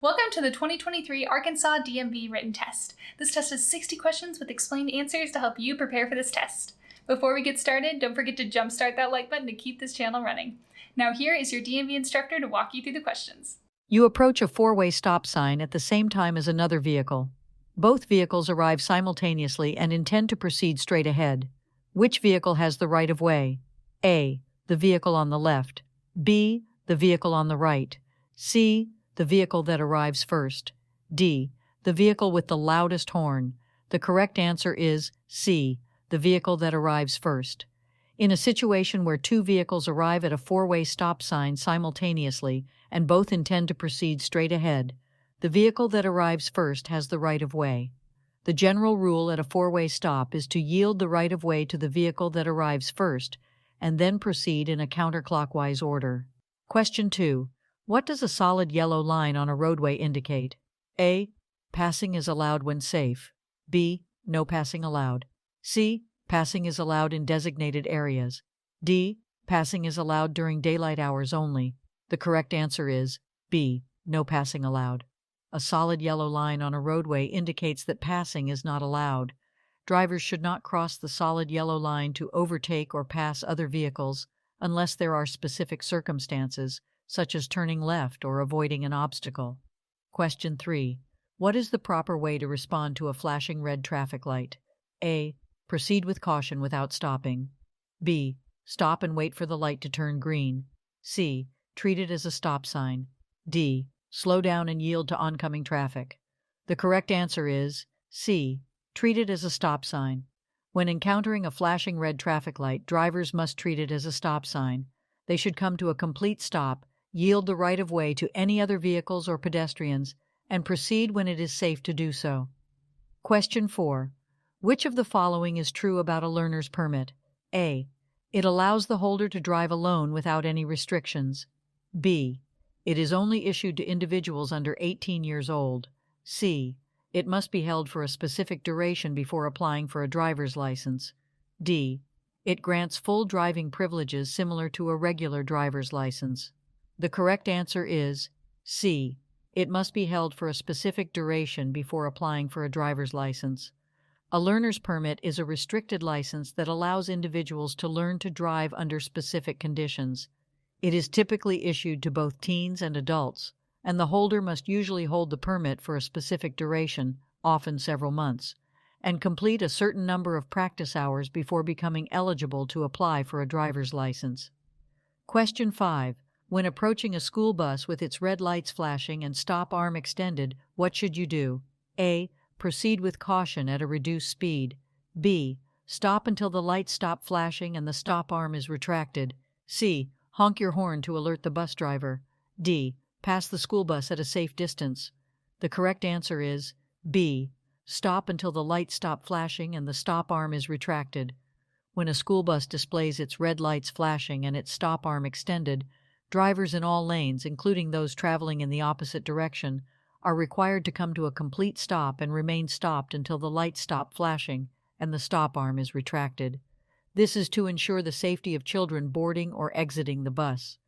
Welcome to the 2023 Arkansas DMV written test. This test is 60 questions with explained answers to help you prepare for this test. Before we get started, don't forget to jumpstart that like button to keep this channel running. Now here is your DMV instructor to walk you through the questions. You approach a four-way stop sign at the same time as another vehicle. Both vehicles arrive simultaneously and intend to proceed straight ahead. Which vehicle has the right of way? A. The vehicle on the left. B. The vehicle on the right. C. The vehicle that arrives first. D. The vehicle with the loudest horn. The correct answer is C. The vehicle that arrives first. In a situation where two vehicles arrive at a four-way stop sign simultaneously and both intend to proceed straight ahead, the vehicle that arrives first has the right of way. The general rule at a four-way stop is to yield the right of way to the vehicle that arrives first and then proceed in a counterclockwise order. Question 2. What does a solid yellow line on a roadway indicate? A. Passing is allowed when safe. B. No passing allowed. C. Passing is allowed in designated areas. D. Passing is allowed during daylight hours only. The correct answer is B. No passing allowed. A solid yellow line on a roadway indicates that passing is not allowed. Drivers should not cross the solid yellow line to overtake or pass other vehicles unless there are specific circumstances, such as turning left or avoiding an obstacle. Question 3. What is the proper way to respond to a flashing red traffic light? A. Proceed with caution without stopping. B. Stop and wait for the light to turn green. C. Treat it as a stop sign. D. Slow down and yield to oncoming traffic. The correct answer is C. Treat it as a stop sign. When encountering a flashing red traffic light, drivers must treat it as a stop sign. They should come to a complete stop, yield the right of way to any other vehicles or pedestrians, and proceed when it is safe to do so. Question 4. Which of the following is true about a learner's permit? A. It allows the holder to drive alone without any restrictions. B. It is only issued to individuals under 18 years old. C. It must be held for a specific duration before applying for a driver's license. D. It grants full driving privileges similar to a regular driver's license. The correct answer is C. It must be held for a specific duration before applying for a driver's license. A learner's permit is a restricted license that allows individuals to learn to drive under specific conditions. It is typically issued to both teens and adults, and the holder must usually hold the permit for a specific duration, often several months, and complete a certain number of practice hours before becoming eligible to apply for a driver's license. Question 5. When approaching a school bus with its red lights flashing and stop arm extended, what should you do? A. Proceed with caution at a reduced speed. B. Stop until the lights stop flashing and the stop arm is retracted. C. Honk your horn to alert the bus driver. D. Pass the school bus at a safe distance. The correct answer is B. Stop until the lights stop flashing and the stop arm is retracted. When a school bus displays its red lights flashing and its stop arm extended, drivers in all lanes, including those traveling in the opposite direction, are required to come to a complete stop and remain stopped until the lights stop flashing and the stop arm is retracted. This is to ensure the safety of children boarding or exiting the bus.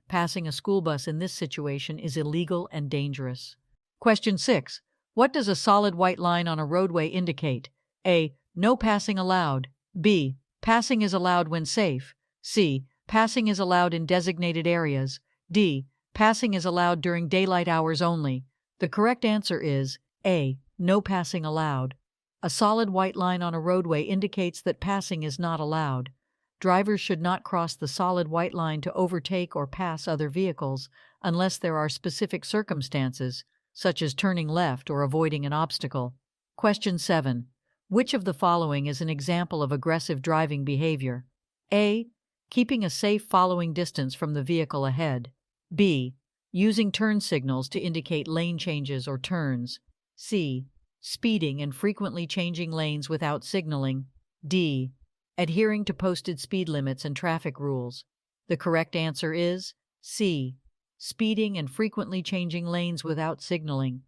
Passing a school bus in this situation is illegal and dangerous. Question 6. What does a solid white line on a roadway indicate? A. No passing allowed. B. Passing is allowed when safe. C. Passing is allowed in designated areas. D. Passing is allowed during daylight hours only. The correct answer is A. No passing allowed. A solid white line on a roadway indicates that passing is not allowed. Drivers should not cross the solid white line to overtake or pass other vehicles unless there are specific circumstances, such as turning left or avoiding an obstacle. Question 7. Which of the following is an example of aggressive driving behavior? A. Keeping a safe following distance from the vehicle ahead. B. Using turn signals to indicate lane changes or turns. C. Speeding and frequently changing lanes without signaling. D. Adhering to posted speed limits and traffic rules. The correct answer is C. Speeding and frequently changing lanes without signaling.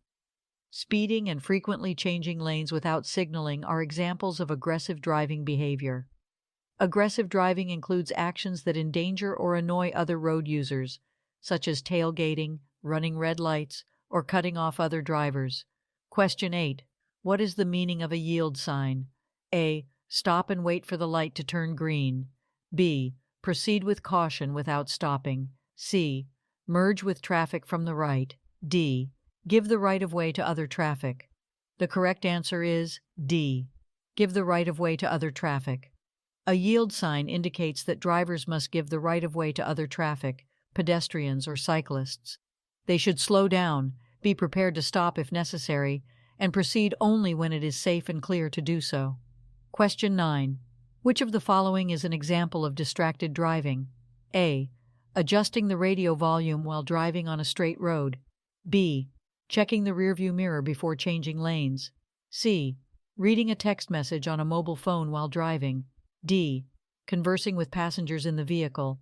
Speeding and frequently changing lanes without signaling are examples of aggressive driving behavior. Aggressive driving includes actions that endanger or annoy other road users, such as tailgating, running red lights, or cutting off other drivers. Question 8. What is the meaning of a yield sign? A. Stop and wait for the light to turn green. B. Proceed with caution without stopping. C. Merge with traffic from the right. D. Give the right-of-way to other traffic. The correct answer is D. Give the right-of-way to other traffic. A yield sign indicates that drivers must give the right-of-way to other traffic, pedestrians or cyclists. They should slow down, be prepared to stop if necessary, and proceed only when it is safe and clear to do so. Question 9. Which of the following is an example of distracted driving? A. Adjusting the radio volume while driving on a straight road. B. Checking the rearview mirror before changing lanes. C. Reading a text message on a mobile phone while driving. D. Conversing with passengers in the vehicle.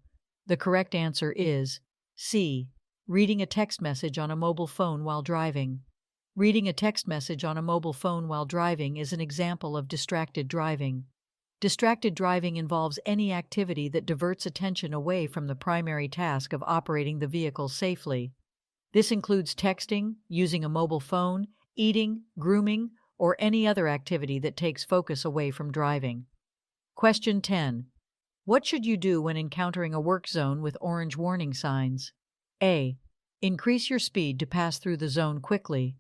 The correct answer is C. Reading a text message on a mobile phone while driving. Reading a text message on a mobile phone while driving is an example of distracted driving. Distracted driving involves any activity that diverts attention away from the primary task of operating the vehicle safely. This includes texting, using a mobile phone, eating, grooming, or any other activity that takes focus away from driving. Question 10. What should you do when encountering a work zone with orange warning signs? A. Increase your speed to pass through the zone quickly.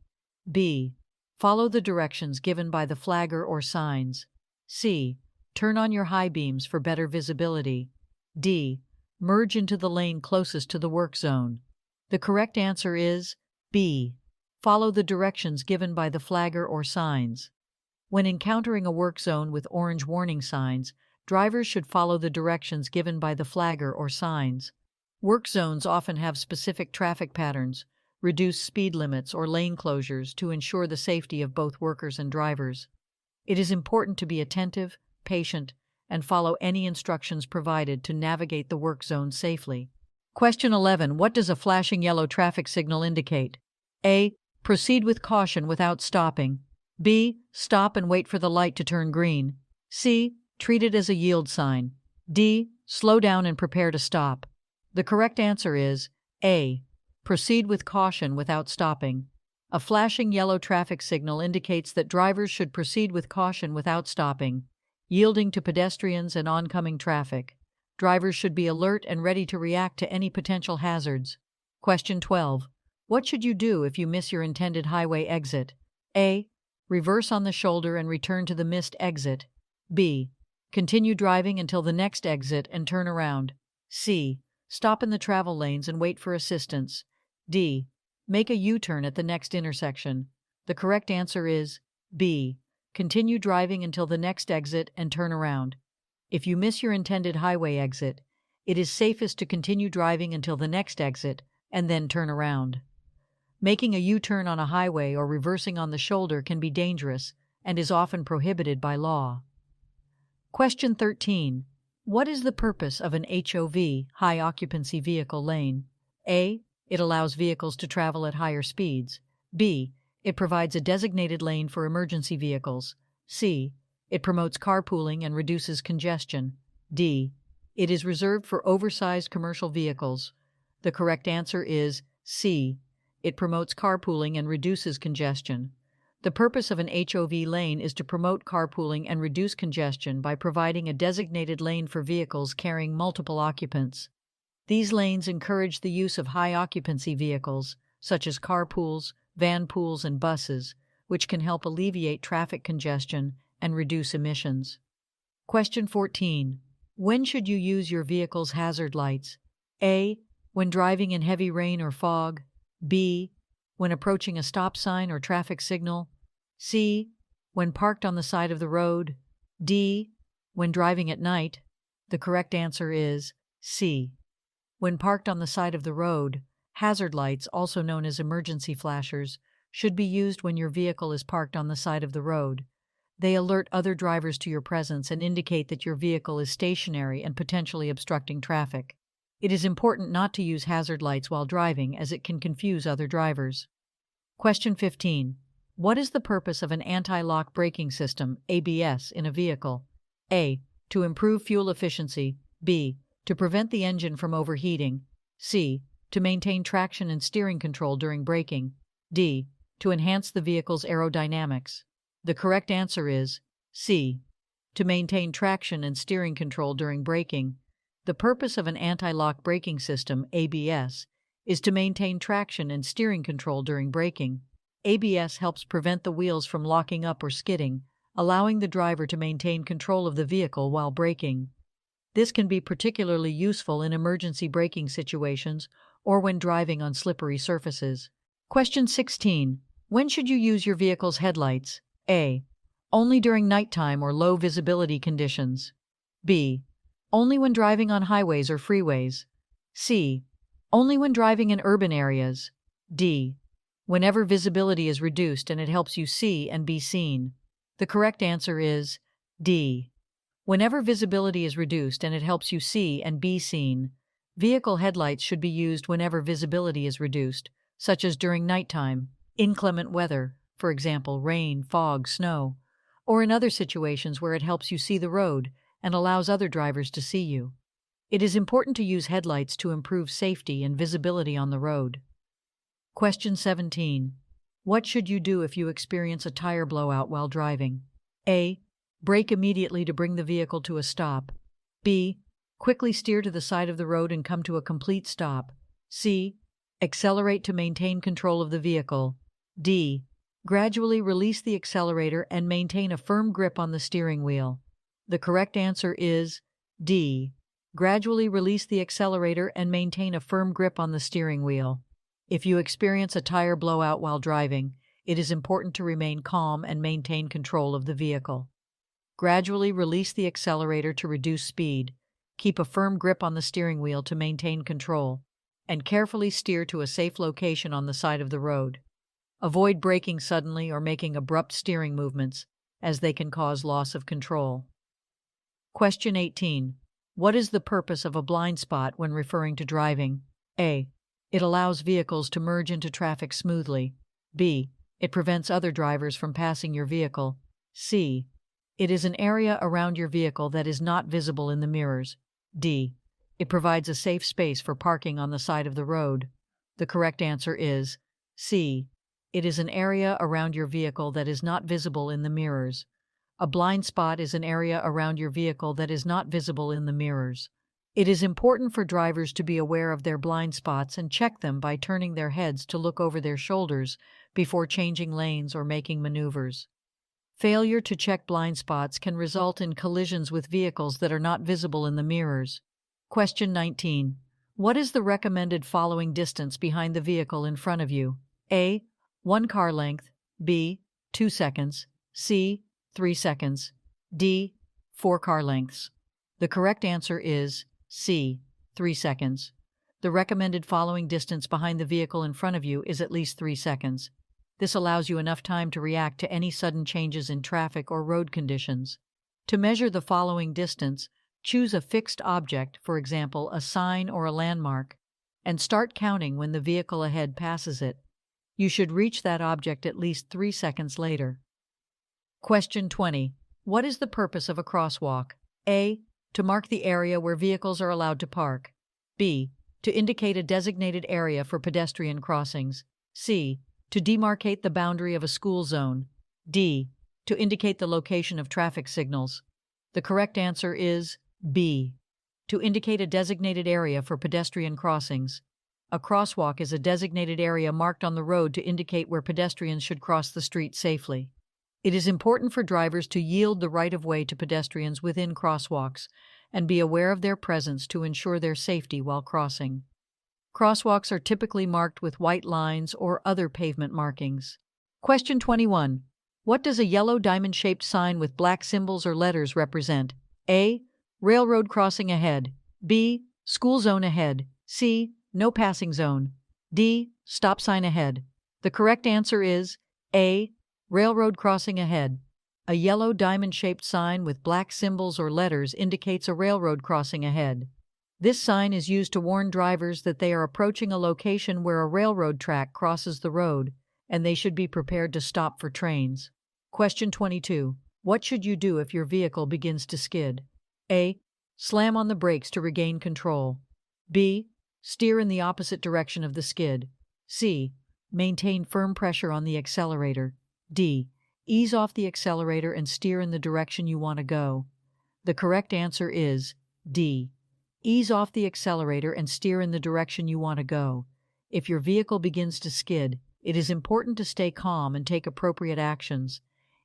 B. Follow the directions given by the flagger or signs. C. Turn on your high beams for better visibility. D. Merge into the lane closest to the work zone. The correct answer is B. Follow the directions given by the flagger or signs. When encountering a work zone with orange warning signs, drivers should follow the directions given by the flagger or signs. Work zones often have specific traffic patterns, reduced speed limits, or lane closures to ensure the safety of both workers and drivers. It is important to be attentive, patient, and follow any instructions provided to navigate the work zone safely. Question 11. What does a flashing yellow traffic signal indicate? A. Proceed with caution without stopping. B. Stop and wait for the light to turn green. C. Treat it as a yield sign. D. Slow down and prepare to stop. The correct answer is A. Proceed with caution without stopping. A flashing yellow traffic signal indicates that drivers should proceed with caution without stopping, yielding to pedestrians and oncoming traffic. Drivers should be alert and ready to react to any potential hazards. Question 12. What should you do if you miss your intended highway exit? A. Reverse on the shoulder and return to the missed exit. B. Continue driving until the next exit and turn around. C. Stop in the travel lanes and wait for assistance. D. Make a U-turn at the next intersection. The correct answer is B. Continue driving until the next exit and turn around. If you miss your intended highway exit, it is safest to continue driving until the next exit and then turn around. Making a U-turn on a highway or reversing on the shoulder can be dangerous and is often prohibited by law. Question 13. What is the purpose of an HOV, high occupancy vehicle lane? A. It allows vehicles to travel at higher speeds. B. It provides a designated lane for emergency vehicles. C. It promotes carpooling and reduces congestion. D. It is reserved for oversized commercial vehicles. The correct answer is C. It promotes carpooling and reduces congestion. The purpose of an HOV lane is to promote carpooling and reduce congestion by providing a designated lane for vehicles carrying multiple occupants. These lanes encourage the use of high-occupancy vehicles, such as carpools, van pools, and buses, which can help alleviate traffic congestion and reduce emissions. Question 14. When should you use your vehicle's hazard lights? A. When driving in heavy rain or fog. B. When approaching a stop sign or traffic signal. C. When parked on the side of the road. D. When driving at night. The correct answer is C. When parked on the side of the road, hazard lights, also known as emergency flashers, should be used when your vehicle is parked on the side of the road. They alert other drivers to your presence and indicate that your vehicle is stationary and potentially obstructing traffic. It is important not to use hazard lights while driving, as it can confuse other drivers. Question 15. What is the purpose of an anti-lock braking system, ABS, in a vehicle? A. To improve fuel efficiency. B. To prevent the engine from overheating. C. To maintain traction and steering control during braking. D. To enhance the vehicle's aerodynamics. The correct answer is C. To maintain traction and steering control during braking. The purpose of an anti-lock braking system, ABS, is to maintain traction and steering control during braking. ABS helps prevent the wheels from locking up or skidding, allowing the driver to maintain control of the vehicle while braking. This can be particularly useful in emergency braking situations or when driving on slippery surfaces. Question 16. When should you use your vehicle's headlights? A. Only during nighttime or low visibility conditions. B. Only when driving on highways or freeways. C. Only when driving in urban areas. D. Whenever visibility is reduced and it helps you see and be seen. The correct answer is D. Whenever visibility is reduced and it helps you see and be seen. Vehicle headlights should be used whenever visibility is reduced, such as during nighttime, inclement weather, for example, rain, fog, snow, or in other situations where it helps you see the road and allows other drivers to see you. It is important to use headlights to improve safety and visibility on the road. Question 17. What should you do if you experience a tire blowout while driving? A. Brake immediately to bring the vehicle to a stop. B. Quickly steer to the side of the road and come to a complete stop. C. Accelerate to maintain control of the vehicle. D. Gradually release the accelerator and maintain a firm grip on the steering wheel. The correct answer is D. Gradually release the accelerator and maintain a firm grip on the steering wheel. If you experience a tire blowout while driving, it is important to remain calm and maintain control of the vehicle. Gradually release the accelerator to reduce speed, keep a firm grip on the steering wheel to maintain control, and carefully steer to a safe location on the side of the road. Avoid braking suddenly or making abrupt steering movements, as they can cause loss of control. Question 18. What is the purpose of a blind spot when referring to driving? A. It allows vehicles to merge into traffic smoothly. B. It prevents other drivers from passing your vehicle. C. It is an area around your vehicle that is not visible in the mirrors. D. It provides a safe space for parking on the side of the road. The correct answer is C. It is an area around your vehicle that is not visible in the mirrors. A blind spot is an area around your vehicle that is not visible in the mirrors. It is important for drivers to be aware of their blind spots and check them by turning their heads to look over their shoulders before changing lanes or making maneuvers. Failure to check blind spots can result in collisions with vehicles that are not visible in the mirrors. Question 19. What is the recommended following distance behind the vehicle in front of you? A. 1 car length. B. 2 seconds. C. 3 seconds. D. 4 car lengths. The correct answer is C. 3 seconds. The recommended following distance behind the vehicle in front of you is at least 3 seconds. This allows you enough time to react to any sudden changes in traffic or road conditions. To measure the following distance, choose a fixed object, for example, a sign or a landmark, and start counting when the vehicle ahead passes it. You should reach that object at least 3 seconds later. Question 20. What is the purpose of a crosswalk? A. To mark the area where vehicles are allowed to park. B. To indicate a designated area for pedestrian crossings. C. To demarcate the boundary of a school zone. D. To indicate the location of traffic signals. The correct answer is B. To indicate a designated area for pedestrian crossings. A crosswalk is a designated area marked on the road to indicate where pedestrians should cross the street safely. It is important for drivers to yield the right-of-way to pedestrians within crosswalks and be aware of their presence to ensure their safety while crossing. Crosswalks are typically marked with white lines or other pavement markings. Question 21. What does a yellow diamond-shaped sign with black symbols or letters represent? A. Railroad crossing ahead. B. School zone ahead. C. No passing zone. D. Stop sign ahead. The correct answer is A. Railroad crossing ahead. A yellow diamond-shaped sign with black symbols or letters indicates a railroad crossing ahead. This sign is used to warn drivers that they are approaching a location where a railroad track crosses the road, and they should be prepared to stop for trains. Question 22. What should you do if your vehicle begins to skid? A. Slam on the brakes to regain control. B. Steer in the opposite direction of the skid. C. Maintain firm pressure on the accelerator. D. Ease off the accelerator and steer in the direction you want to go. The correct answer is D. Ease off the accelerator and steer in the direction you want to go. If your vehicle begins to skid, it is important to stay calm and take appropriate actions.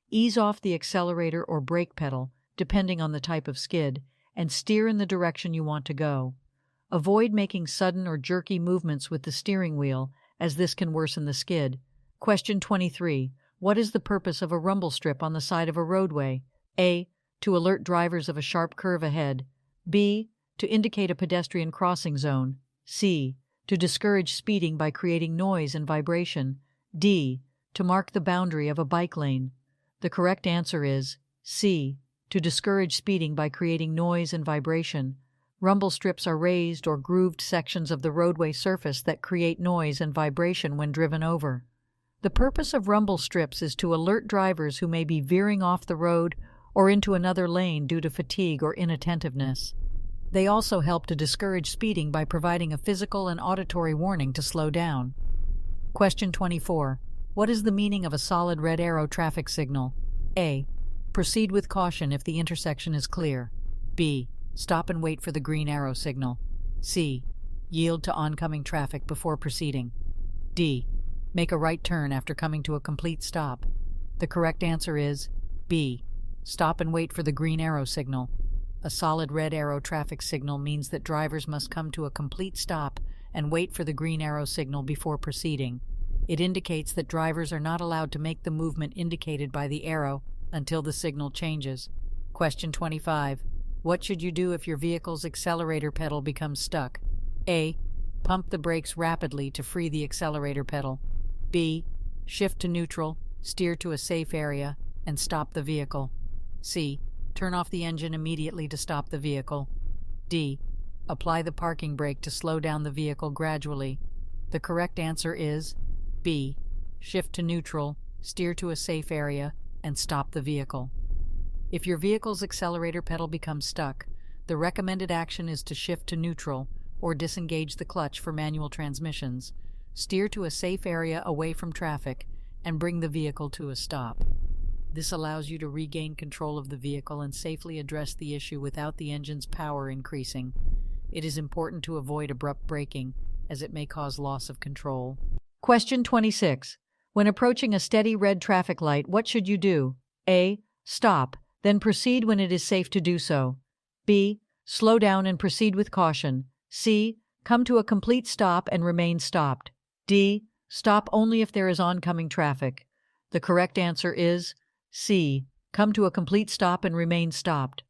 Ease off the accelerator or brake pedal, depending on the type of skid, and steer in the direction you want to go. Avoid making sudden or jerky movements with the steering wheel, as this can worsen the skid. Question 23. What is the purpose of a rumble strip on the side of a roadway? A. To alert drivers of a sharp curve ahead. B. To indicate a pedestrian crossing zone. C. To discourage speeding by creating noise and vibration. D. To mark the boundary of a bike lane. The correct answer is C. To discourage speeding by creating noise and vibration. Rumble strips are raised or grooved sections of the roadway surface that create noise and vibration when driven over. The purpose of rumble strips is to alert drivers who may be veering off the road or into another lane due to fatigue or inattentiveness. They also help to discourage speeding by providing a physical and auditory warning to slow down. Question 24. What is the meaning of a solid red arrow traffic signal? A. Proceed with caution if the intersection is clear. B. Stop and wait for the green arrow signal. C. Yield to oncoming traffic before proceeding. D. Make a right turn after coming to a complete stop. The correct answer is B. Stop and wait for the green arrow signal. A solid red arrow traffic signal means that drivers must come to a complete stop and wait for the green arrow signal before proceeding. It indicates that drivers are not allowed to make the movement indicated by the arrow until the signal changes. Question 25. What should you do if your vehicle's accelerator pedal becomes stuck? A. Pump the brakes rapidly to free the accelerator pedal. B. Shift to neutral, steer to a safe area, and stop the vehicle. C. Turn off the engine immediately to stop the vehicle. D. Apply the parking brake to slow down the vehicle gradually. The correct answer is B. Shift to neutral, steer to a safe area, and stop the vehicle. If your vehicle's accelerator pedal becomes stuck, the recommended action is to shift to neutral or disengage the clutch for manual transmissions, steer to a safe area away from traffic, and bring the vehicle to a stop. This allows you to regain control of the vehicle and safely address the issue without the engine's power increasing. It is important to avoid abrupt braking, as it may cause loss of control. Question 26. When approaching a steady red traffic light, what should you do? A. Stop, then proceed when it is safe to do so. B. Slow down and proceed with caution. C. Come to a complete stop and remain stopped. D. Stop only if there is oncoming traffic. The correct answer is C. Come to a complete stop and remain stopped.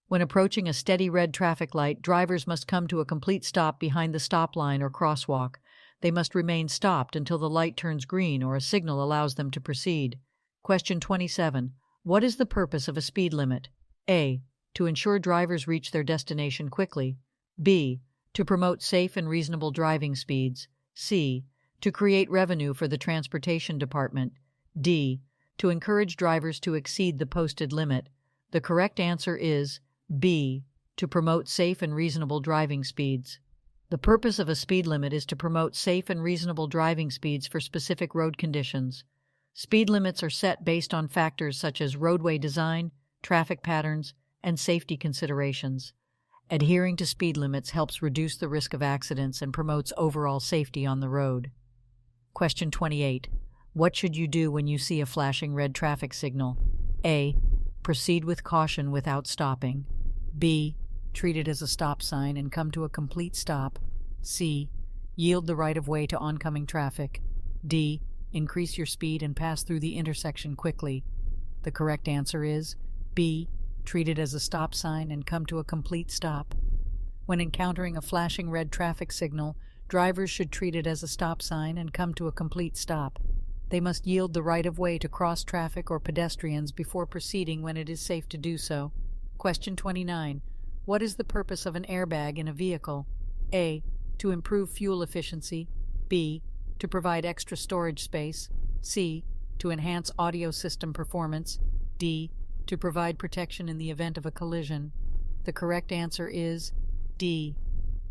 When approaching a steady red traffic light, drivers must come to a complete stop behind the stop line or crosswalk. They must remain stopped until the light turns green or a signal allows them to proceed. Question 27. What is the purpose of a speed limit? A. To ensure drivers reach their destination quickly. B. To promote safe and reasonable driving speeds. C. To create revenue for the transportation department. D. To encourage drivers to exceed the posted limit. The correct answer is B. To promote safe and reasonable driving speeds. The purpose of a speed limit is to promote safe and reasonable driving speeds for specific road conditions. Speed limits are set based on factors such as roadway design, traffic patterns, and safety considerations. Adhering to speed limits helps reduce the risk of accidents and promotes overall safety on the road. Question 28. What should you do when you see a flashing red traffic signal? A. Proceed with caution without stopping. B. Treat it as a stop sign and come to a complete stop. C. Yield the right-of-way to oncoming traffic. D. Increase your speed and pass through the intersection quickly. The correct answer is B. Treat it as a stop sign and come to a complete stop. When encountering a flashing red traffic signal, drivers should treat it as a stop sign and come to a complete stop. They must yield the right-of-way to cross traffic or pedestrians before proceeding when it is safe to do so. Question 29. What is the purpose of an airbag in a vehicle? A. To improve fuel efficiency. B. To provide extra storage space. C. To enhance audio system performance. D. To provide protection in the event of a collision. The correct answer is D.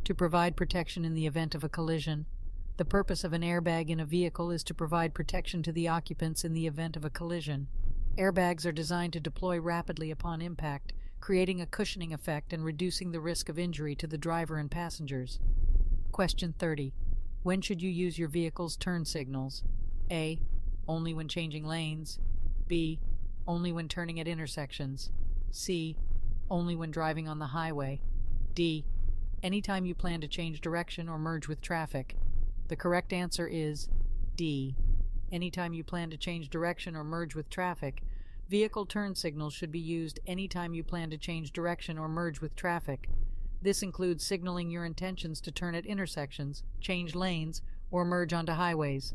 To provide protection in the event of a collision. The purpose of an airbag in a vehicle is to provide protection to the occupants in the event of a collision. Airbags are designed to deploy rapidly upon impact, creating a cushioning effect and reducing the risk of injury to the driver and passengers. Question 30. When should you use your vehicle's turn signals? A. Only when changing lanes. B. Only when turning at intersections. C. Only when driving on the highway. D. Anytime you plan to change direction or merge with traffic. The correct answer is D. Anytime you plan to change direction or merge with traffic. Vehicle turn signals should be used anytime you plan to change direction or merge with traffic. This includes signaling your intentions to turn at intersections, change lanes, or merge onto highways.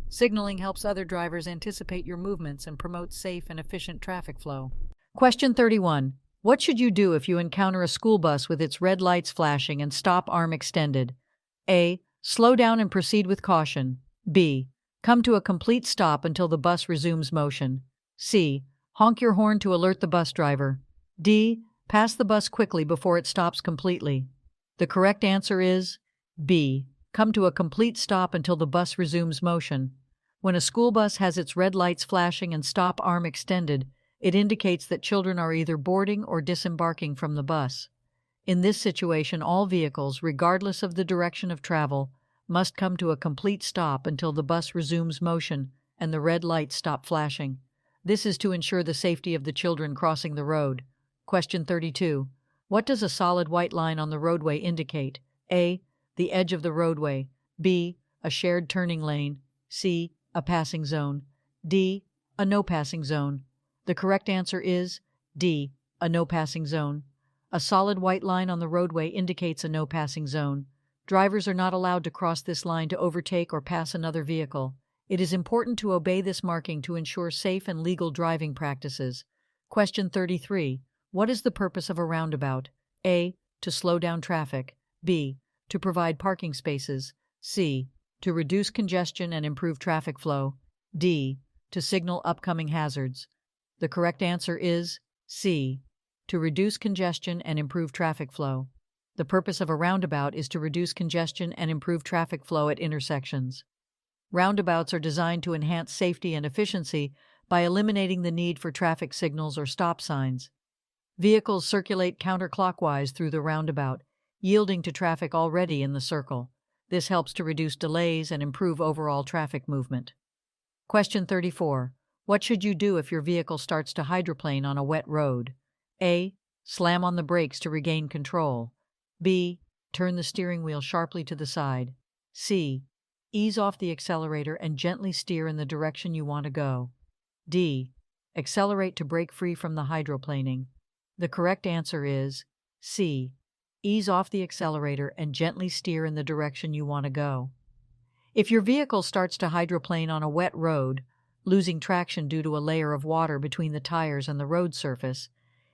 Signaling helps other drivers anticipate your movements and promotes safe and efficient traffic flow. Question 31. What should you do if you encounter a school bus with its red lights flashing and stop arm extended? A. Slow down and proceed with caution. B. Come to a complete stop until the bus resumes motion. C. Honk your horn to alert the bus driver. D. Pass the bus quickly before it stops completely. The correct answer is B. Come to a complete stop until the bus resumes motion. When a school bus has its red lights flashing and stop arm extended, it indicates that children are either boarding or disembarking from the bus. In this situation, all vehicles, regardless of the direction of travel, must come to a complete stop until the bus resumes motion and the red lights stop flashing. This is to ensure the safety of the children crossing the road. Question 32. What does a solid white line on the roadway indicate? A. The edge of the roadway. B. A shared turning lane. C. A passing zone. D. A no passing zone. The correct answer is D. A no passing zone. A solid white line on the roadway indicates a no passing zone. Drivers are not allowed to cross this line to overtake or pass another vehicle. It is important to obey this marking to ensure safe and legal driving practices. Question 33. What is the purpose of a roundabout? A. To slow down traffic. B. To provide parking spaces. C. To reduce congestion and improve traffic flow. D. To signal upcoming hazards. The correct answer is C. To reduce congestion and improve traffic flow. The purpose of a roundabout is to reduce congestion and improve traffic flow at intersections. Roundabouts are designed to enhance safety and efficiency by eliminating the need for traffic signals or stop signs. Vehicles circulate counterclockwise through the roundabout, yielding to traffic already in the circle. This helps to reduce delays and improve overall traffic movement. Question 34. What should you do if your vehicle starts to hydroplane on a wet road? A. Slam on the brakes to regain control. B. Turn the steering wheel sharply to the side. C. Ease off the accelerator and gently steer in the direction you want to go. D. Accelerate to break free from the hydroplaning. The correct answer is C. Ease off the accelerator and gently steer in the direction you want to go. If your vehicle starts to hydroplane on a wet road, losing traction due to a layer of water between the tires and the road surface,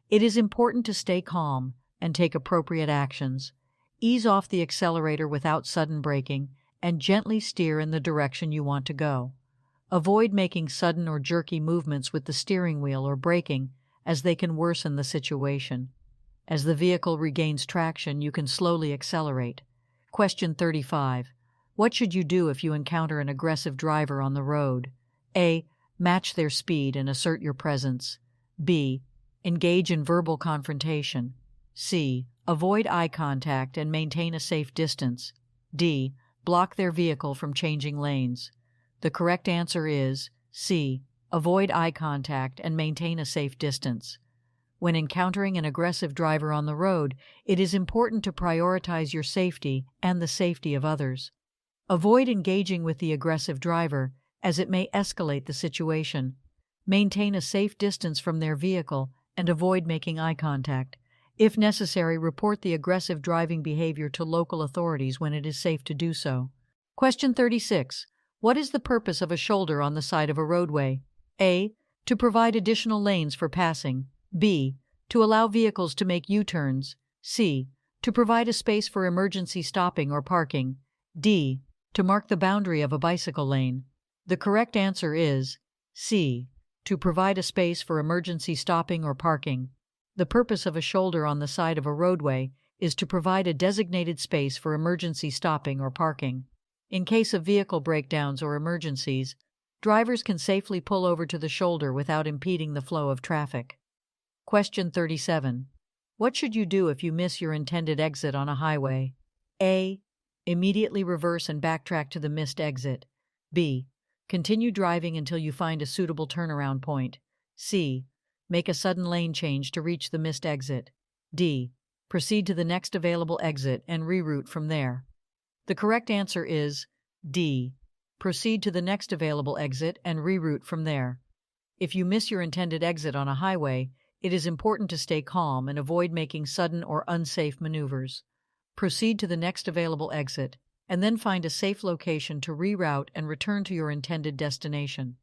it is important to stay calm and take appropriate actions. Ease off the accelerator without sudden braking and gently steer in the direction you want to go. Avoid making sudden or jerky movements with the steering wheel or braking, as they can worsen the situation. As the vehicle regains traction, you can slowly accelerate. Question 35. What should you do if you encounter an aggressive driver on the road? A. Match their speed and assert your presence. B. Engage in verbal confrontation. C. Avoid eye contact and maintain a safe distance. D. Block their vehicle from changing lanes. The correct answer is C. Avoid eye contact and maintain a safe distance. When encountering an aggressive driver on the road, it is important to prioritize your safety and the safety of others. Avoid engaging with the aggressive driver, as it may escalate the situation. Maintain a safe distance from their vehicle and avoid making eye contact. If necessary, report the aggressive driving behavior to local authorities when it is safe to do so. Question 36. What is the purpose of a shoulder on the side of a roadway? A. To provide additional lanes for passing. B. To allow vehicles to make U-turns. C. To provide a space for emergency stopping or parking. D. To mark the boundary of a bicycle lane. The correct answer is C. To provide a space for emergency stopping or parking. The purpose of a shoulder on the side of a roadway is to provide a designated space for emergency stopping or parking. In case of vehicle breakdowns or emergencies, drivers can safely pull over to the shoulder without impeding the flow of traffic. Question 37. What should you do if you miss your intended exit on a highway? A. Immediately reverse and backtrack to the missed exit. B. Continue driving until you find a suitable turnaround point. C. Make a sudden lane change to reach the missed exit. D. Proceed to the next available exit and reroute from there. The correct answer is D. Proceed to the next available exit and reroute from there. If you miss your intended exit on a highway, it is important to stay calm and avoid making sudden or unsafe maneuvers. Proceed to the next available exit, and then find a safe location to reroute and return to your intended destination.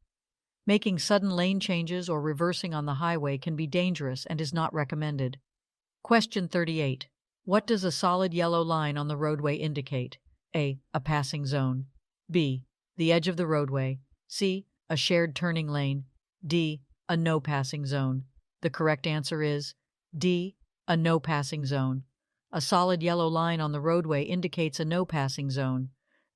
Making sudden lane changes or reversing on the highway can be dangerous and is not recommended. Question 38. What does a solid yellow line on the roadway indicate? A. A passing zone. B. The edge of the roadway. C. A shared turning lane. D. A no passing zone. The correct answer is D. A no passing zone. A solid yellow line on the roadway indicates a no passing zone.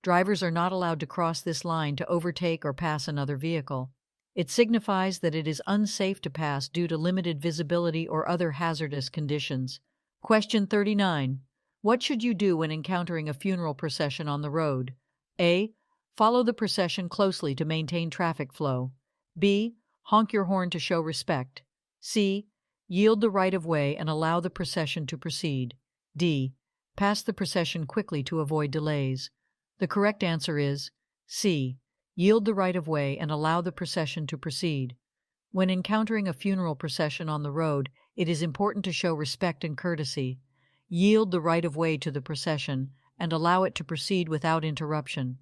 Drivers are not allowed to cross this line to overtake or pass another vehicle. It signifies that it is unsafe to pass due to limited visibility or other hazardous conditions. Question 39. What should you do when encountering a funeral procession on the road? A. Follow the procession closely to maintain traffic flow. B. Honk your horn to show respect. C. Yield the right-of-way and allow the procession to proceed. D. Pass the procession quickly to avoid delays. The correct answer is C. Yield the right-of-way and allow the procession to proceed. When encountering a funeral procession on the road, it is important to show respect and courtesy. Yield the right-of-way to the procession and allow it to proceed without interruption.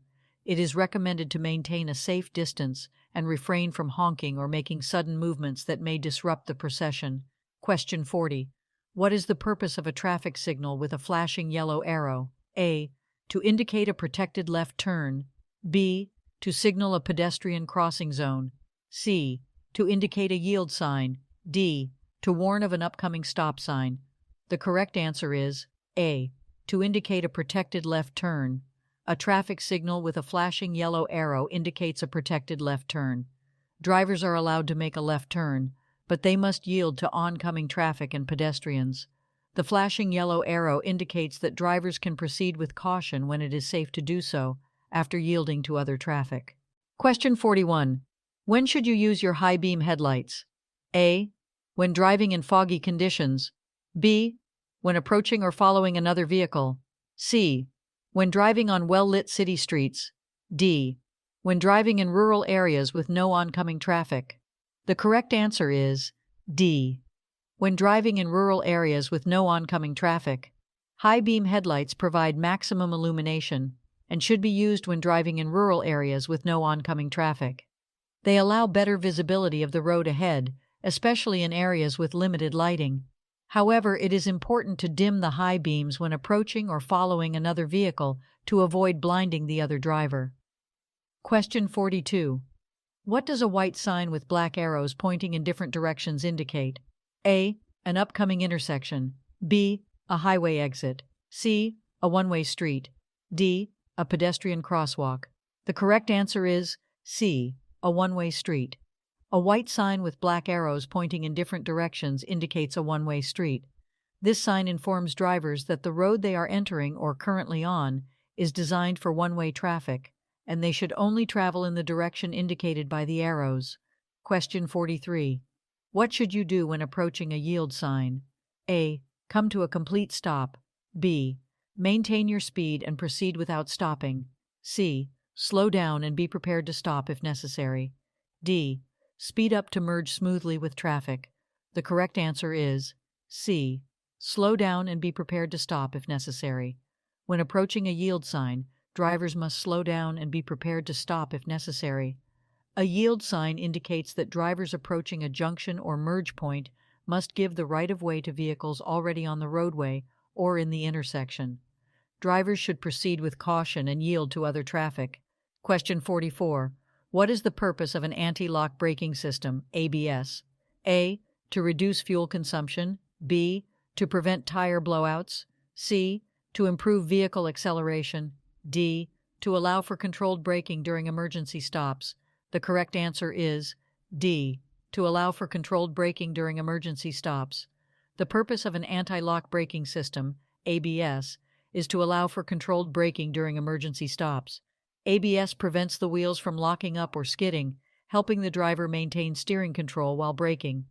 It is recommended to maintain a safe distance and refrain from honking or making sudden movements that may disrupt the procession. Question 40. What is the purpose of a traffic signal with a flashing yellow arrow? A. To indicate a protected left turn. B. To signal a pedestrian crossing zone. C. To indicate a yield sign. D. To warn of an upcoming stop sign. The correct answer is A. To indicate a protected left turn. A traffic signal with a flashing yellow arrow indicates a protected left turn. Drivers are allowed to make a left turn, but they must yield to oncoming traffic and pedestrians. The flashing yellow arrow indicates that drivers can proceed with caution when it is safe to do so, after yielding to other traffic. Question 41. When should you use your high beam headlights? A. When driving in foggy conditions. B. When approaching or following another vehicle. C. When driving on well-lit city streets. D. When driving in rural areas with no oncoming traffic. The correct answer is D. When driving in rural areas with no oncoming traffic. High beam headlights provide maximum illumination and should be used when driving in rural areas with no oncoming traffic. They allow better visibility of the road ahead, especially in areas with limited lighting. However, it is important to dim the high beams when approaching or following another vehicle to avoid blinding the other driver. Question 42. What does a white sign with black arrows pointing in different directions indicate? A. An upcoming intersection. B. A highway exit. C. A one-way street. D. A pedestrian crosswalk. The correct answer is C. A one-way street. A white sign with black arrows pointing in different directions indicates a one-way street. This sign informs drivers that the road they are entering or currently on is designed for one-way traffic, and they should only travel in the direction indicated by the arrows. Question 43. What should you do when approaching a yield sign? A. Come to a complete stop. B. Maintain your speed and proceed without stopping. C. Slow down and be prepared to stop if necessary. D. Speed up to merge smoothly with traffic. The correct answer is C. Slow down and be prepared to stop if necessary. When approaching a yield sign, drivers must slow down and be prepared to stop if necessary. A yield sign indicates that drivers approaching a junction or merge point must give the right-of-way to vehicles already on the roadway or in the intersection. Drivers should proceed with caution and yield to other traffic. Question 44. What is the purpose of an anti-lock braking system, ABS? A. To reduce fuel consumption. B. To prevent tire blowouts. C. To improve vehicle acceleration. D. To allow for controlled braking during emergency stops. The correct answer is D. To allow for controlled braking during emergency stops. The purpose of an anti-lock braking system, ABS, is to allow for controlled braking during emergency stops. ABS prevents the wheels from locking up or skidding, helping the driver maintain steering control while braking.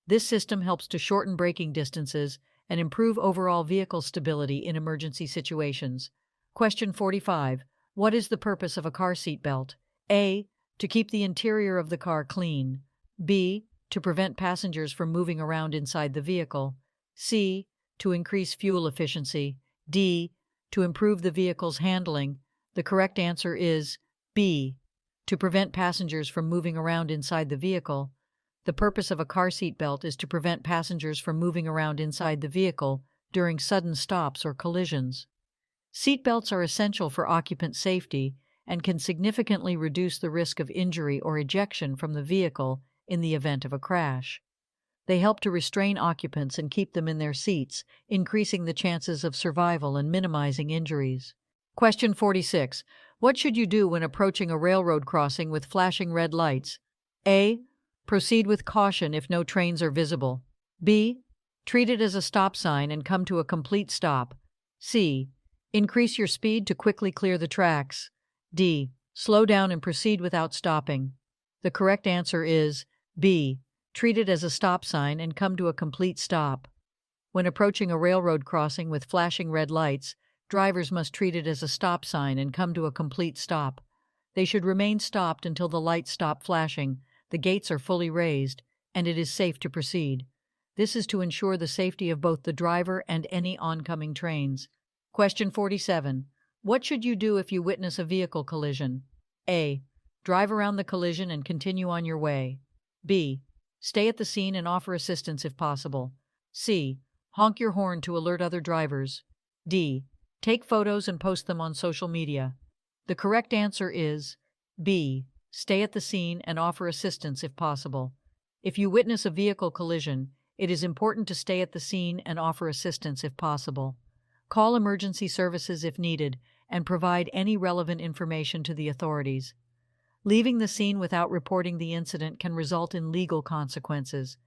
This system helps to shorten braking distances and improve overall vehicle stability in emergency situations. Question 45. What is the purpose of a car seat belt? A. To keep the interior of the car clean. B. To prevent passengers from moving around inside the vehicle. C. To increase fuel efficiency. D. To improve the vehicle's handling. The correct answer is B. To prevent passengers from moving around inside the vehicle. The purpose of a car seat belt is to prevent passengers from moving around inside the vehicle during sudden stops or collisions. Seat belts are essential for occupant safety and can significantly reduce the risk of injury or ejection from the vehicle in the event of a crash. They help to restrain occupants and keep them in their seats, increasing the chances of survival and minimizing injuries. Question 46. What should you do when approaching a railroad crossing with flashing red lights? A. Proceed with caution if no trains are visible. B. Treat it as a stop sign and come to a complete stop. C. Increase your speed to quickly clear the tracks. D. Slow down and proceed without stopping. The correct answer is B. Treat it as a stop sign and come to a complete stop. When approaching a railroad crossing with flashing red lights, drivers must treat it as a stop sign and come to a complete stop. They should remain stopped until the lights stop flashing, the gates are fully raised, and it is safe to proceed. This is to ensure the safety of both the driver and any oncoming trains. Question 47. What should you do if you witness a vehicle collision? A. Drive around the collision and continue on your way. B. Stay at the scene and offer assistance if possible. C. Honk your horn to alert other drivers. D. Take photos and post them on social media. The correct answer is B. Stay at the scene and offer assistance if possible. If you witness a vehicle collision, it is important to stay at the scene and offer assistance if possible. Call emergency services if needed and provide any relevant information to the authorities. Leaving the scene without reporting the incident can result in legal consequences.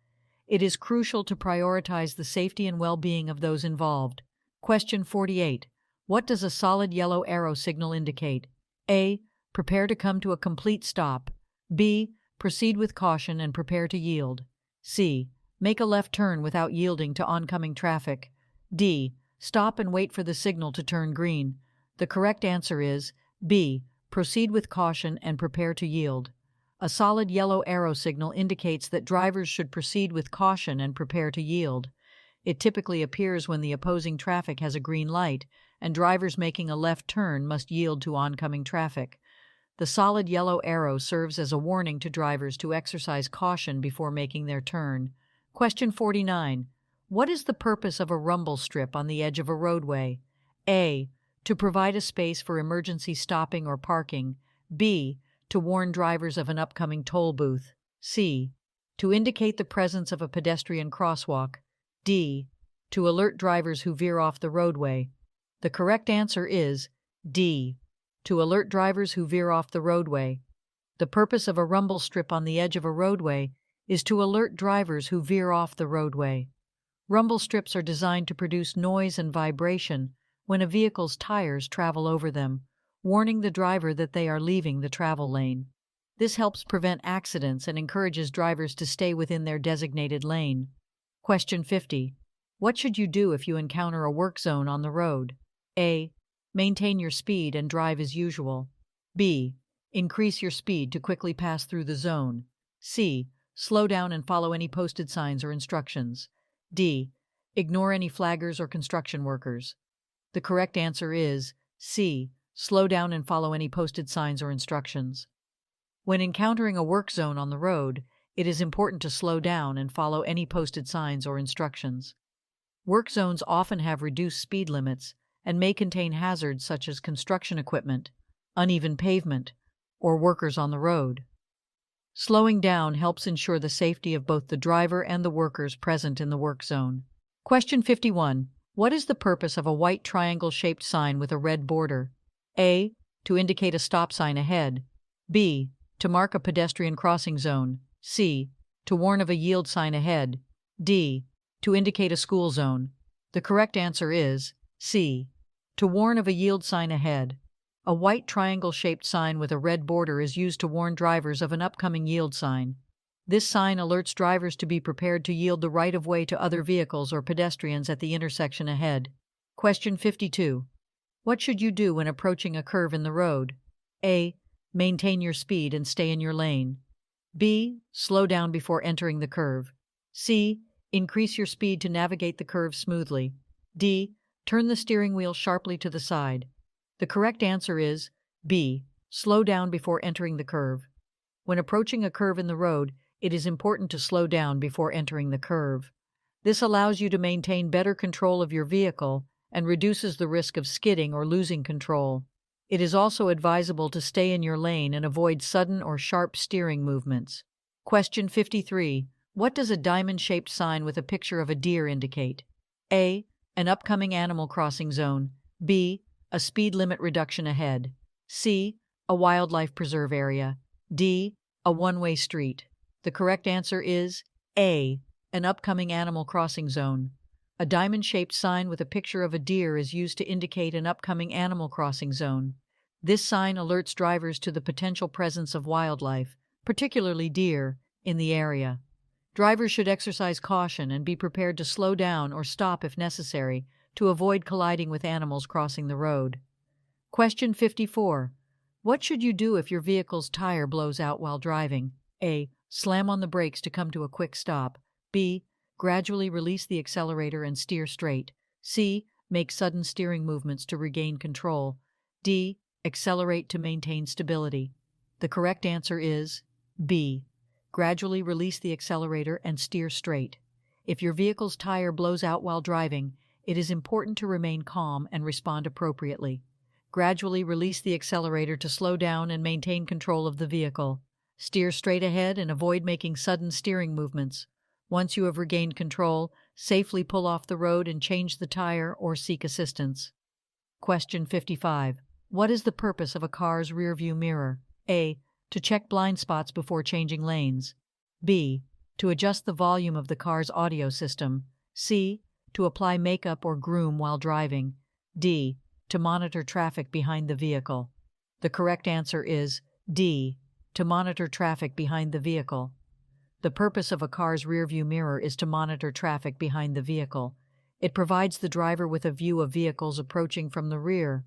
It is crucial to prioritize the safety and well-being of those involved. Question 48. What does a solid yellow arrow signal indicate? A. Prepare to come to a complete stop. B. Proceed with caution and prepare to yield. C. Make a left turn without yielding to oncoming traffic. D. Stop and wait for the signal to turn green. The correct answer is B. Proceed with caution and prepare to yield. A solid yellow arrow signal indicates that drivers should proceed with caution and prepare to yield. It typically appears when the opposing traffic has a green light, and drivers making a left turn must yield to oncoming traffic. The solid yellow arrow serves as a warning to drivers to exercise caution before making their turn. Question 49. What is the purpose of a rumble strip on the edge of a roadway? A. To provide a space for emergency stopping or parking. B. To warn drivers of an upcoming toll booth. C. To indicate the presence of a pedestrian crosswalk. D. To alert drivers who veer off the roadway. The correct answer is D. To alert drivers who veer off the roadway. The purpose of a rumble strip on the edge of a roadway is to alert drivers who veer off the roadway. Rumble strips are designed to produce noise and vibration when a vehicle's tires travel over them, warning the driver that they are leaving the travel lane. This helps prevent accidents and encourages drivers to stay within their designated lane. Question 50. What should you do if you encounter a work zone on the road? A. Maintain your speed and drive as usual. B. Increase your speed to quickly pass through the zone. C. Slow down and follow any posted signs or instructions. D. Ignore any flaggers or construction workers. The correct answer is C. Slow down and follow any posted signs or instructions. When encountering a work zone on the road, it is important to slow down and follow any posted signs or instructions. Work zones often have reduced speed limits and may contain hazards such as construction equipment, uneven pavement, or workers on the road. Slowing down helps ensure the safety of both the driver and the workers present in the work zone. Question 51. What is the purpose of a white triangle-shaped sign with a red border? A. To indicate a stop sign ahead. B. To mark a pedestrian crossing zone. C. To warn of a yield sign ahead. D. To indicate a school zone. The correct answer is C. To warn of a yield sign ahead. A white triangle-shaped sign with a red border is used to warn drivers of an upcoming yield sign. This sign alerts drivers to be prepared to yield the right-of-way to other vehicles or pedestrians at the intersection ahead. Question 52. What should you do when approaching a curve in the road? A. Maintain your speed and stay in your lane. B. Slow down before entering the curve. C. Increase your speed to navigate the curve smoothly. D. Turn the steering wheel sharply to the side. The correct answer is B. Slow down before entering the curve. When approaching a curve in the road, it is important to slow down before entering the curve. This allows you to maintain better control of your vehicle and reduces the risk of skidding or losing control. It is also advisable to stay in your lane and avoid sudden or sharp steering movements. Question 53. What does a diamond-shaped sign with a picture of a deer indicate? A. An upcoming animal crossing zone. B. A speed limit reduction ahead. C. A wildlife preserve area. D. A one-way street. The correct answer is A. An upcoming animal crossing zone. A diamond-shaped sign with a picture of a deer is used to indicate an upcoming animal crossing zone. This sign alerts drivers to the potential presence of wildlife, particularly deer, in the area. Drivers should exercise caution and be prepared to slow down or stop if necessary to avoid colliding with animals crossing the road. Question 54. What should you do if your vehicle's tire blows out while driving? A. Slam on the brakes to come to a quick stop. B. Gradually release the accelerator and steer straight. C. Make sudden steering movements to regain control. D. Accelerate to maintain stability. The correct answer is B. Gradually release the accelerator and steer straight. If your vehicle's tire blows out while driving, it is important to remain calm and respond appropriately. Gradually release the accelerator to slow down and maintain control of the vehicle. Steer straight ahead and avoid making sudden steering movements. Once you have regained control, safely pull off the road and change the tire or seek assistance. Question 55. What is the purpose of a car's rearview mirror? A. To check blind spots before changing lanes. B. To adjust the volume of the car's audio system. C. To apply makeup or groom while driving. D. To monitor traffic behind the vehicle. The correct answer is D. To monitor traffic behind the vehicle. The purpose of a car's rearview mirror is to monitor traffic behind the vehicle. It provides the driver with a view of vehicles approaching from the rear,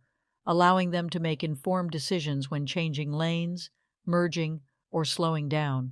allowing them to make informed decisions when changing lanes, merging, or slowing down.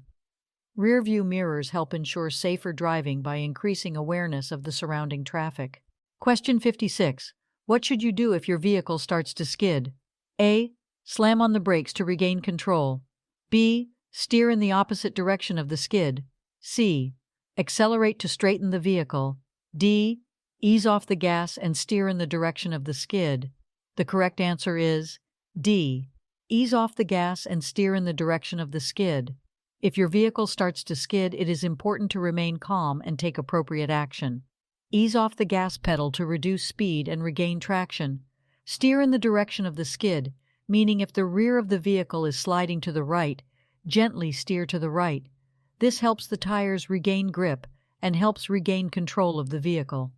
Rearview mirrors help ensure safer driving by increasing awareness of the surrounding traffic. Question 56. What should you do if your vehicle starts to skid? A. Slam on the brakes to regain control. B. Steer in the opposite direction of the skid. C. Accelerate to straighten the vehicle. D. Ease off the gas and steer in the direction of the skid. The correct answer is D. Ease off the gas and steer in the direction of the skid. If your vehicle starts to skid, it is important to remain calm and take appropriate action. Ease off the gas pedal to reduce speed and regain traction. Steer in the direction of the skid, meaning if the rear of the vehicle is sliding to the right, gently steer to the right. This helps the tires regain grip and helps regain control of the vehicle.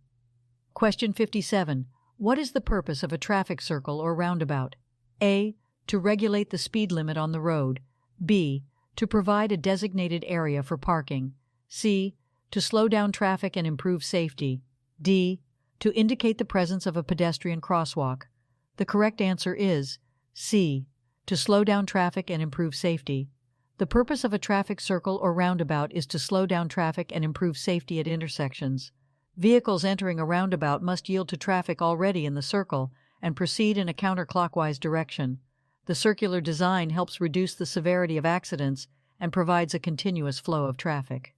Question 57. What is the purpose of a traffic circle or roundabout? A. To regulate the speed limit on the road. B. To provide a designated area for parking. C. To slow down traffic and improve safety. D. To indicate the presence of a pedestrian crosswalk. The correct answer is C. To slow down traffic and improve safety. The purpose of a traffic circle or roundabout is to slow down traffic and improve safety at intersections. Vehicles entering a roundabout must yield to traffic already in the circle and proceed in a counterclockwise direction. The circular design helps reduce the severity of accidents and provides a continuous flow of traffic.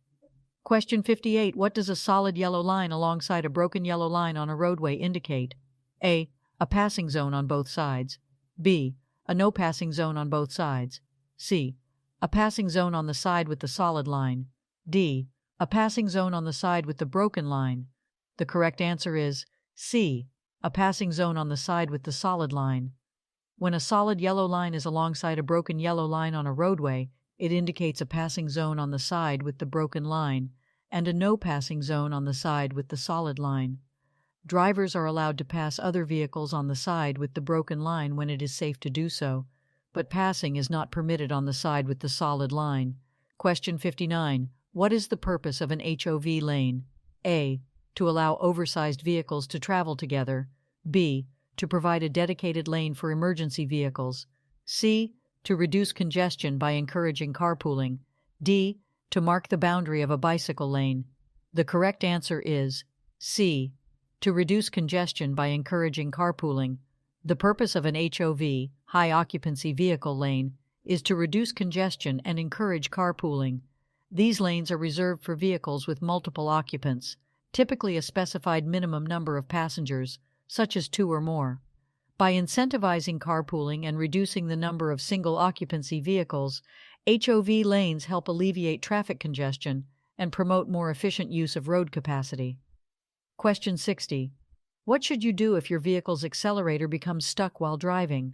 Question 58. What does a solid yellow line alongside a broken yellow line on a roadway indicate? A. A passing zone on both sides. B. A no passing zone on both sides. C. A passing zone on the side with the solid line. D. A passing zone on the side with the broken line. The correct answer is C. A passing zone on the side with the solid line. When a solid yellow line is alongside a broken yellow line on a roadway, it indicates a passing zone on the side with the broken line and a no passing zone on the side with the solid line. Drivers are allowed to pass other vehicles on the side with the broken line when it is safe to do so, but passing is not permitted on the side with the solid line. Question 59. What is the purpose of an HOV lane? A. To allow oversized vehicles to travel together. B. To provide a dedicated lane for emergency vehicles. C. To reduce congestion by encouraging carpooling. D. To mark the boundary of a bicycle lane. The correct answer is C. To reduce congestion by encouraging carpooling. The purpose of an HOV, high occupancy vehicle lane, is to reduce congestion and encourage carpooling. These lanes are reserved for vehicles with multiple occupants, typically a specified minimum number of passengers, such as 2 or more. By incentivizing carpooling and reducing the number of single-occupancy vehicles, HOV lanes help alleviate traffic congestion and promote more efficient use of road capacity. Question 60. What should you do if your vehicle's accelerator becomes stuck while driving?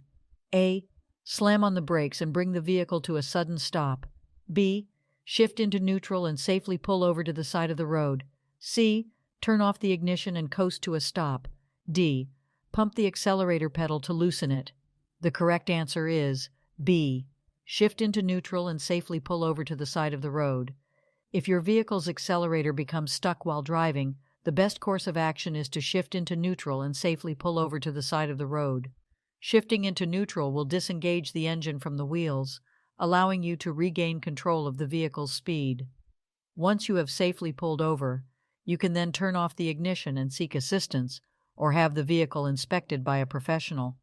A. Slam on the brakes and bring the vehicle to a sudden stop. B. Shift into neutral and safely pull over to the side of the road. C. Turn off the ignition and coast to a stop. D. Pump the accelerator pedal to loosen it. The correct answer is B. Shift into neutral and safely pull over to the side of the road. If your vehicle's accelerator becomes stuck while driving, the best course of action is to shift into neutral and safely pull over to the side of the road. Shifting into neutral will disengage the engine from the wheels, allowing you to regain control of the vehicle's speed. Once you have safely pulled over, you can then turn off the ignition and seek assistance, or have the vehicle inspected by a professional.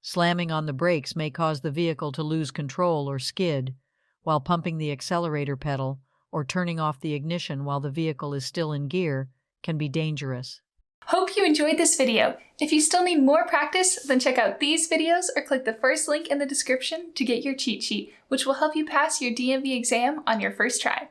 Slamming on the brakes may cause the vehicle to lose control or skid, while pumping the accelerator pedal or turning off the ignition while the vehicle is still in gear can be dangerous. Hope you enjoyed this video. If you still need more practice, then check out these videos or click the first link in the description to get your cheat sheet, which will help you pass your DMV exam on your first try.